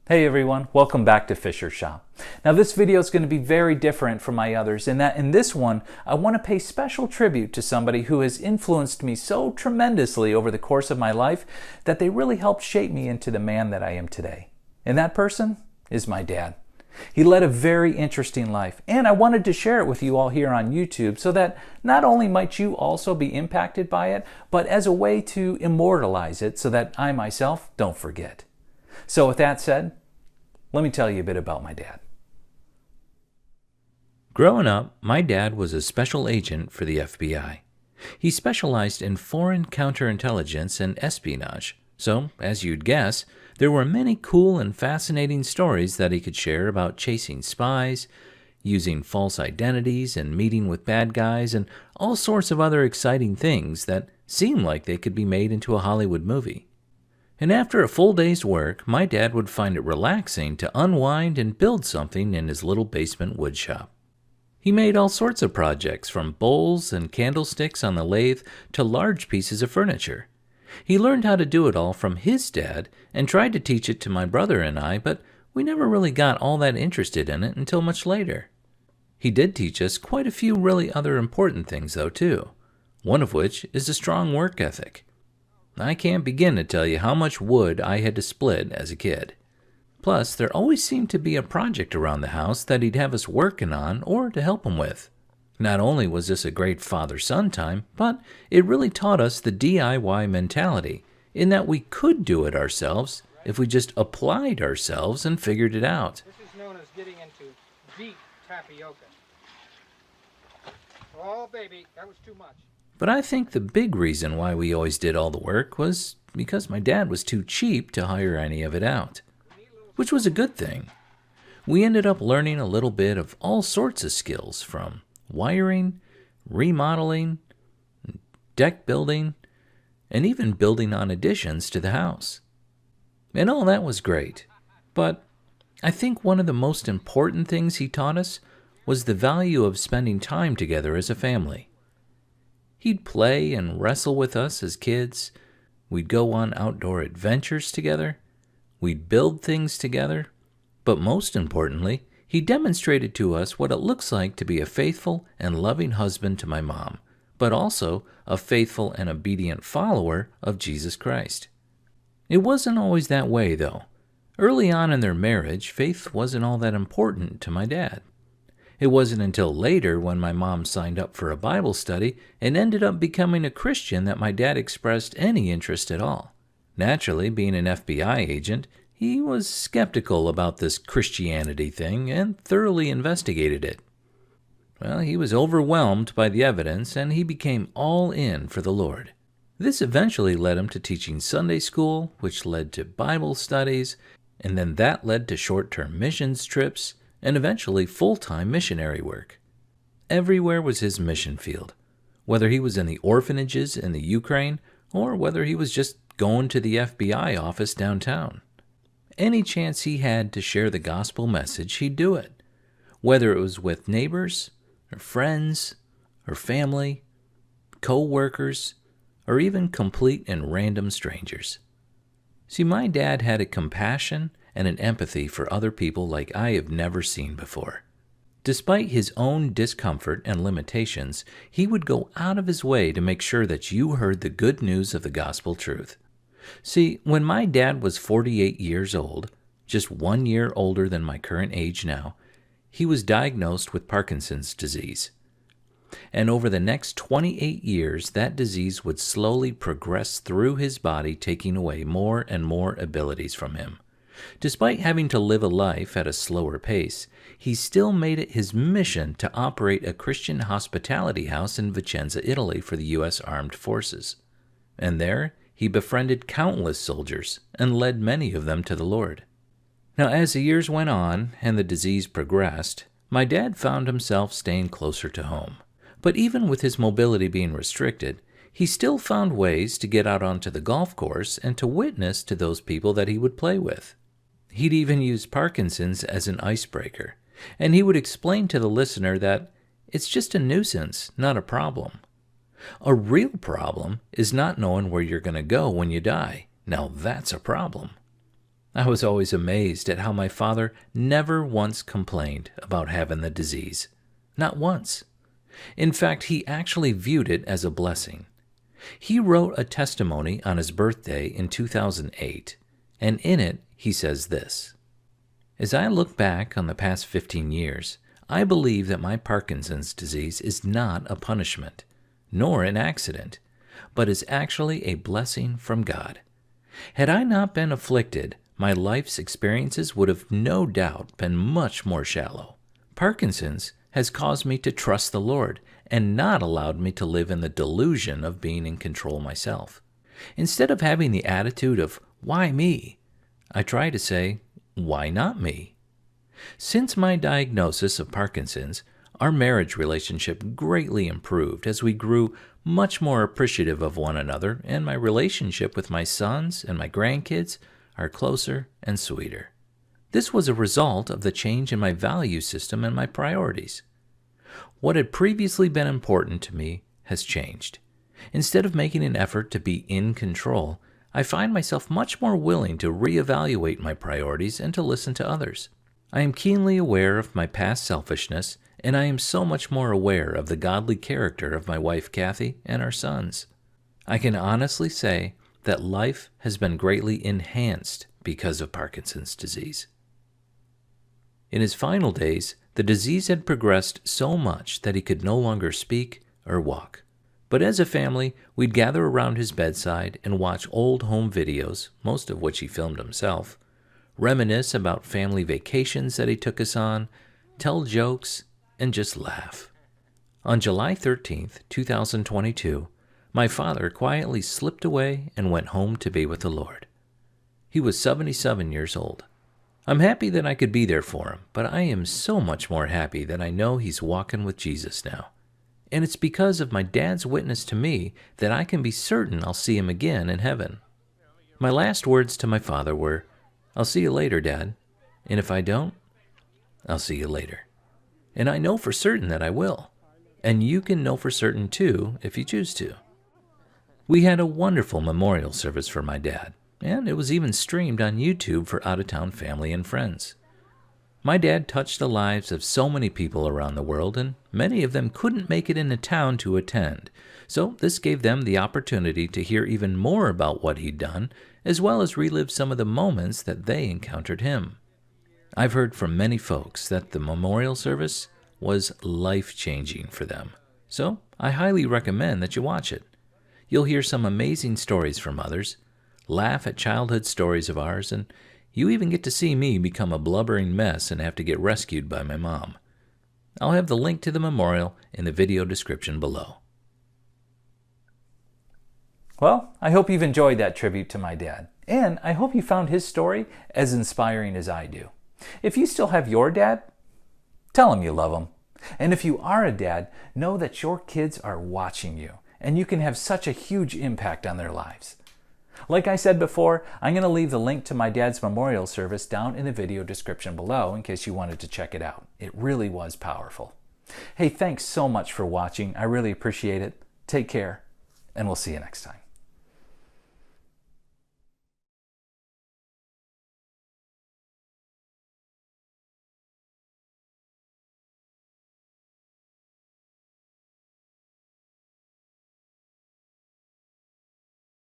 Hey everyone, welcome back to Fisher Shop. Now this video is going to be very different from my others in that in this one I want to pay special tribute to somebody who has influenced me so tremendously over the course of my life that they really helped shape me into the man that I am today. And that person is my dad. He led a very interesting life, and I wanted to share it with you all here on YouTube so that not only might you also be impacted by it, but as a way to immortalize it so that I myself don't forget. So with that said, let me tell you a bit about my dad. Growing up, my dad was a special agent for the FBI. He specialized in foreign counterintelligence and espionage, so, as you'd guess, there were many cool and fascinating stories that he could share about chasing spies, using false identities and meeting with bad guys, and all sorts of other exciting things that seemed like they could be made into a Hollywood movie. And after a full day's work, my dad would find it relaxing to unwind and build something in his little basement woodshop. He made all sorts of projects, from bowls and candlesticks on the lathe to large pieces of furniture. He learned how to do it all from his dad and tried to teach it to my brother and I, but we never really got all that interested in it until much later. He did teach us quite a few really other important things though too, one of which is a strong work ethic. I can't begin to tell you how much wood I had to split as a kid. Plus, there always seemed to be a project around the house that he'd have us working on or to help him with. Not only was this a great father-son time, but it really taught us the DIY mentality, in that we could do it ourselves if we just applied ourselves and figured it out. This is known as getting into deep tapioca. Oh, baby, that was too much. But I think the big reason why we always did all the work was because my dad was too cheap to hire any of it out, which was a good thing. We ended up learning a little bit of all sorts of skills, from wiring, remodeling, deck building, and even building on additions to the house. And all that was great, but I think one of the most important things he taught us was the value of spending time together as a family. He'd play and wrestle with us as kids. We'd go on outdoor adventures together. We'd build things together. But most importantly, he demonstrated to us what it looks like to be a faithful and loving husband to my mom, but also a faithful and obedient follower of Jesus Christ. It wasn't always that way, though. Early on in their marriage, faith wasn't all that important to my dad. It wasn't until later, when my mom signed up for a Bible study and ended up becoming a Christian, that my dad expressed any interest at all. Naturally, being an FBI agent, he was skeptical about this Christianity thing and thoroughly investigated it. Well, he was overwhelmed by the evidence, and he became all in for the Lord. This eventually led him to teaching Sunday school, which led to Bible studies, and then that led to short-term missions trips, and eventually full-time missionary work. Everywhere was his mission field, whether he was in the orphanages in the Ukraine or whether he was just going to the FBI office downtown. Any chance he had to share the gospel message, he'd do it, whether it was with neighbors or friends or family, co-workers, or even complete and random strangers. See, my dad had a compassion and an empathy for other people like I have never seen before. Despite his own discomfort and limitations, he would go out of his way to make sure that you heard the good news of the gospel truth. See, when my dad was 48 years old, just 1 year older than my current age now, he was diagnosed with Parkinson's disease. And over the next 28 years, that disease would slowly progress through his body, taking away more and more abilities from him. Despite having to live a life at a slower pace, he still made it his mission to operate a Christian hospitality house in Vicenza, Italy for the U.S. Armed Forces. And there, he befriended countless soldiers and led many of them to the Lord. Now, as the years went on and the disease progressed, my dad found himself staying closer to home. But even with his mobility being restricted, he still found ways to get out onto the golf course and to witness to those people that he would play with. He'd even use Parkinson's as an icebreaker, and he would explain to the listener that it's just a nuisance, not a problem. A real problem is not knowing where you're going to go when you die. Now that's a problem. I was always amazed at how my father never once complained about having the disease. Not once. In fact, he actually viewed it as a blessing. He wrote a testimony on his birthday in 2008, and in it he says this: "As I look back on the past 15 years, I believe that my Parkinson's disease is not a punishment, nor an accident, but is actually a blessing from God. Had I not been afflicted, my life's experiences would have no doubt been much more shallow. Parkinson's has caused me to trust the Lord and not allowed me to live in the delusion of being in control myself. Instead of having the attitude of, 'Why me?' I try to say, 'Why not me?' Since my diagnosis of Parkinson's, our marriage relationship greatly improved as we grew much more appreciative of one another, and my relationship with my sons and my grandkids are closer and sweeter. This was a result of the change in my value system and my priorities. What had previously been important to me has changed. Instead of making an effort to be in control, I find myself much more willing to reevaluate my priorities and to listen to others. I am keenly aware of my past selfishness, and I am so much more aware of the godly character of my wife Kathy and our sons. I can honestly say that life has been greatly enhanced because of Parkinson's disease." In his final days, the disease had progressed so much that he could no longer speak or walk. But as a family, we'd gather around his bedside and watch old home videos, most of which he filmed himself, reminisce about family vacations that he took us on, tell jokes, and just laugh. On July 13th, 2022, my father quietly slipped away and went home to be with the Lord. He was 77 years old. I'm happy that I could be there for him, but I am so much more happy that I know he's walking with Jesus now. And it's because of my dad's witness to me that I can be certain I'll see him again in heaven. My last words to my father were, "I'll see you later, Dad. And if I don't, I'll see you later." And I know for certain that I will. And you can know for certain too if you choose to. We had a wonderful memorial service for my dad, and it was even streamed on YouTube for out-of-town family and friends. My dad touched the lives of so many people around the world, and many of them couldn't make it into town to attend, so this gave them the opportunity to hear even more about what he'd done, as well as relive some of the moments that they encountered him. I've heard from many folks that the memorial service was life-changing for them, so I highly recommend that you watch it. You'll hear some amazing stories from others, laugh at childhood stories of ours, and you even get to see me become a blubbering mess and have to get rescued by my mom. I'll have the link to the memorial in the video description below. Well, I hope you've enjoyed that tribute to my dad, and I hope you found his story as inspiring as I do. If you still have your dad, tell him you love him. And if you are a dad, know that your kids are watching you, and you can have such a huge impact on their lives. Like I said before, I'm going to leave the link to my dad's memorial service down in the video description below in case you wanted to check it out. It really was powerful. Hey, thanks so much for watching. I really appreciate it. Take care, and we'll see you next time.